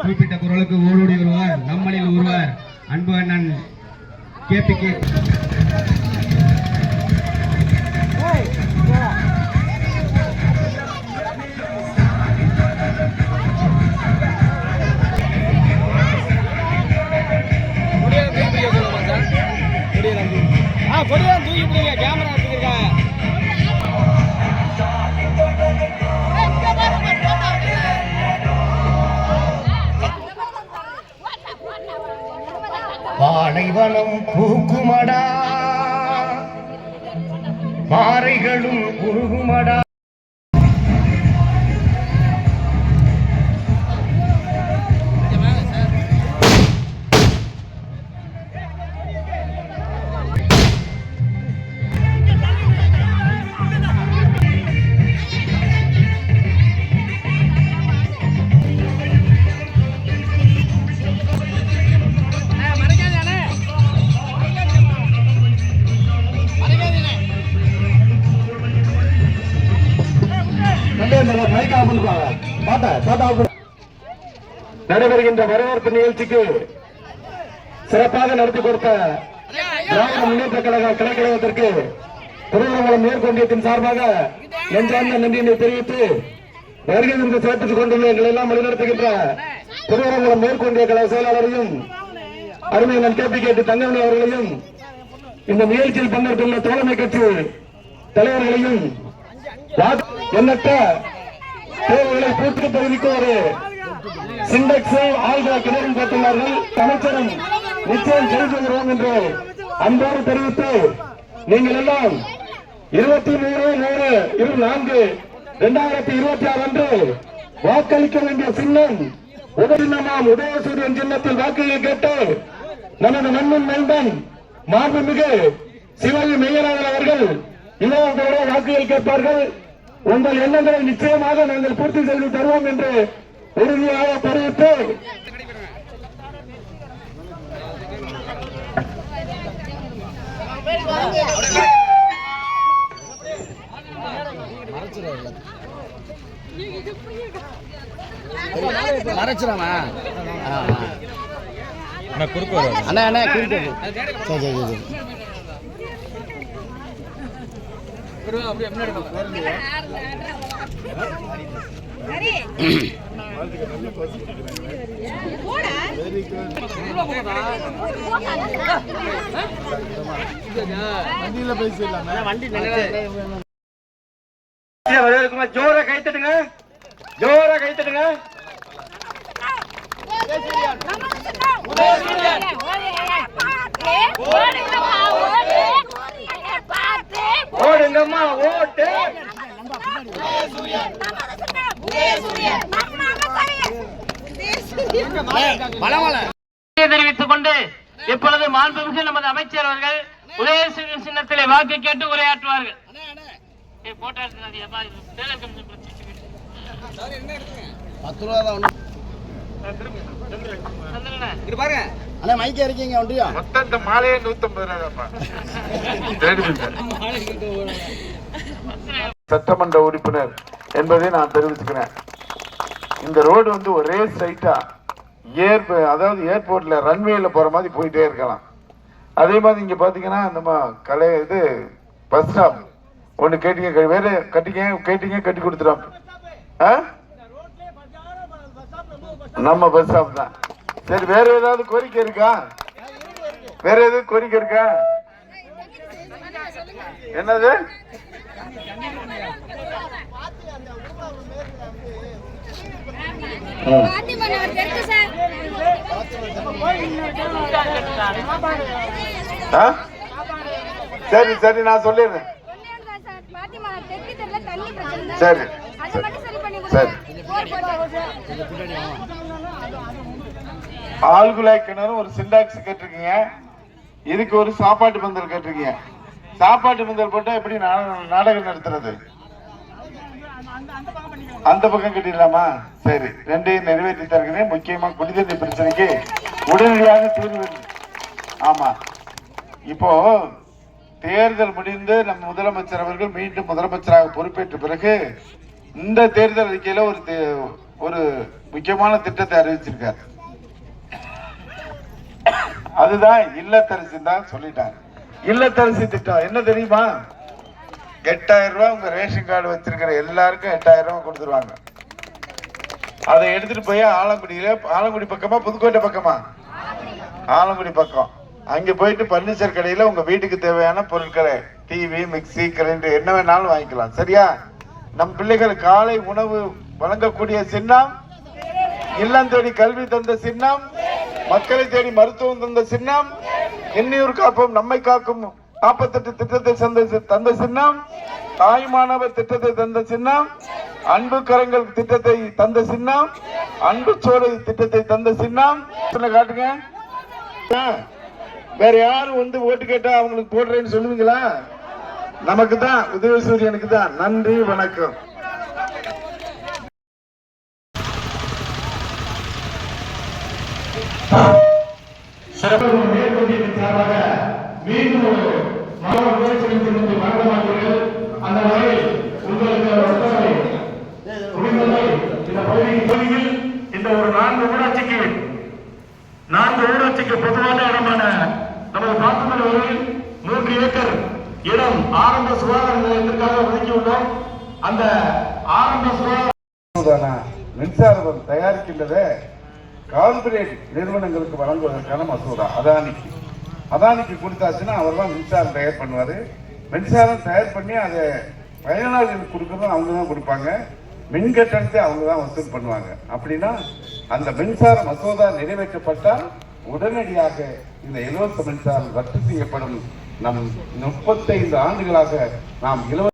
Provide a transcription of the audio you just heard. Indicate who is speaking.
Speaker 1: குறிப்பிட்ட குரலுக்கு ஓடோடி வருவார். நம்மளில் ஒருவர் அன்பு அண்ணன் KPK
Speaker 2: பாலைவனம் பூக்குமடா, பாறைகளும் உருகுமடா. நடைபெறுகின்ற வரவேற்பு நிகழ்ச்சிக்கு சிறப்பாக நடத்தி கொடுத்த திராவிட முன்னேற்ற கழக கிளைக்கழகத்திற்கு திருவண்ணாமலை மேற்கொண்டியத்தின் சார்பாக நெஞ்சார்ந்த நன்றியினை தெரிவித்து வருகை இருந்து சேர்த்துக் கொண்டுள்ள எங்களை எல்லாம் வழிநடத்துகின்ற திருவண்ணாமலை மேற்கொண்டிய கழக செயலாளரையும் அருமையான KPK தங்கமணி அவர்களையும் இந்த நிகழ்ச்சியில் பங்கேற்றுள்ள தோழமை கட்சி தலைவர்களையும் எண்ணற்ற தேவைகளை பூர்த்தி பகுதிக்கு ஒரு சிண்டெக்ஸ் ஆழ்வா கிணறும் போட்டுள்ளார்கள். அமைச்சரும் நிச்சயம் செய்து வருவோம் என்று அன்போடு தெரிவித்து நீங்கள் எல்லாம் 23/4/2026 அன்று வாக்களிக்க வேண்டிய சின்னம் உதயநாமாம் உதயசூரியன் சின்னத்தில் வாக்குகள் கேட்டு நமது மண்ணின் நண்பன் மாண்புமிகு சிவாஜி மெய்யநாதன் அவர்கள் இலவச வாக்குகள் கேட்பார்கள். உங்கள் எண்ணங்களை நிச்சயமாக நாங்கள் பூர்த்தி செய்து தருவோம் என்று உறுதியாக தெரிவித்து
Speaker 3: மறைச்சிடாமா குறுக்கு அண்ணா அண்ணா குறுக்கு சரி சரி
Speaker 2: ஜோர கைத்தட்டுங்க, ஜோர கைத்தட்டுங்க. ஓடுங்கம்மா ஓட்டு.
Speaker 4: தெரிவித்துக் கொண்டு இப்பொழுது மாண்புமிகு நமது அமைச்சர் அவர்கள் உதயசூரியன் சின்னத்திலே வாக்கு கேட்டு உரையாற்றுவார்கள்.
Speaker 3: மைக்க இருக்கீங்க ஒன்றியா
Speaker 2: மாலையே 150 சட்டமன்ற உறுப்பினர் என்பதை நான் தெரிவிச்சுக்கிறேன். இந்த ரோடு வந்து ஒரே சைட்டா அதாவது ஏர்போர்ட்ல ரன்வேல போற மாதிரி போயிட்டே இருக்கலாம். அதே மாதிரி இங்க பாத்தீங்கன்னா நம்ம பஸ் ஸ்டாப் ஒண்ணு கேட்டீங்க, வேற கேட்டீங்க கட்டி கொடுத்துட்டோம். நம்ம பஸ் ஸ்டாப் தான். சரி, வேற ஏதாவது கோரிக்கை இருக்கா? வேற ஏதாவது கோரிக்கை இருக்கா? என்னது? சரி சரி, நான் சொல்லிடுறேன். சரி சரி. ஆழ்குழாய் கிணறு ஒரு சிண்டாக்ஸ் கேட்டிருக்கீங்க, இதுக்கு ஒரு சாப்பாட்டு பந்தல் கேட்டிருக்கீங்க. சாப்பாட்டு பந்தல் போட்டா எப்படி நாடகம் நடத்துறது? அந்த பக்கம் கட்டிடலாமா? சரி, ரெண்டையும் நிறைவேற்றி தருகிறேன். முக்கியமா குடிநீர் பிரச்சனைக்கு உடனடியாக தீர்வு. ஆமா, இப்போ
Speaker 5: தேர்தல் முடிந்து நம் முதலமைச்சர் அவர்கள் மீண்டும் முதலமைச்சராக பொறுப்பேற்ற பிறகு இந்த தேர்தல் அறிக்கையில ஒரு முக்கியமான திட்டத்தை அறிவிச்சிருக்கார். அதுதான் இல்லத்தரசி தான் சொல்லிட்டாங்க. இல்லத்தரசி திட்டம் என்ன தெரியுமா? 8000 ரூபாய் உங்க ரேஷன் கார்டு வச்சிருக்கிற எல்லாருக்கும் 8000 ரூபாய் கொடுத்துருவாங்க. அதை எடுத்துட்டு போய் ஆலங்குடி பக்கமா புதுக்கோட்டை பக்கமா? ஆலங்குடி பக்கம். அங்க போயிட்டு பர்னிச்சர் கடையில உங்க வீட்டுக்கு தேவையான பொருட்களை டிவி, மிக்சி, கிரைண்டர் என்ன வேணாலும் வாங்கிக்கலாம். சரியா? நம் பிள்ளைகள் காலை உணவு வழங்கக்கூடிய சின்னம், இல்லம் தேடி கல்வி தந்த சின்னம், மக்களை தேடி மருத்துவம் தந்த சின்னம், எண்ணியூர் காப்போம் நம்மை காக்கும் 48 திட்டத்தை தந்த சின்னம், தாய் மாணவர் திட்டத்தை தந்த சின்னம், அன்பு கரங்கள் திட்டத்தை தந்த சின்னம், அன்பு சோலை திட்டத்தை தந்த சின்னம். காட்டுங்க. வேற யாரும் வந்து ஓட்டு கேட்டா அவங்களுக்கு போடுறேன்னு சொல்லுவீங்களா? நமக்கு தான், உதயசூரியனுக்கு தான். நன்றி, வணக்கம்.
Speaker 2: மீண்டும் அந்த வகையில் உங்களுக்கு இந்த பகுதியில் இந்த ஒரு 4 ஊராட்சிக்கு பொதுவான இடமான நமது பாத்துமலை அவர்கள் 3 ஏக்கர் இடம் ஆரம்ப சுகாதார நிலையத்திற்காக ஒதுக்கியுள்ளோம். அந்த ஆரம்ப சுகாதார
Speaker 5: மின்சாரம் தயாரிக்கின்றதை கார்பரேட் நிறுவனங்களுக்கு வழங்குவதற்கான மசோதா அதானிக்கு கொடுத்தாச்சுன்னா அவர் தான் மின்சாரம் தயார் பண்ணுவாரு. மின்சாரம் தயார் பண்ணி அதை பயனாளிகளுக்கு கொடுக்கறதும் அவங்க தான் கொடுப்பாங்க. மின் கட்டணத்தை அவங்க தான் வசூல் பண்ணுவாங்க. அப்படின்னா அந்த மின்சார மசோதா நிறைவேற்றப்பட்டால் உடனடியாக இந்த இலவச மின்சாரம் ரத்து செய்யப்படும். நம் 35 ஆண்டுகளாக நாம்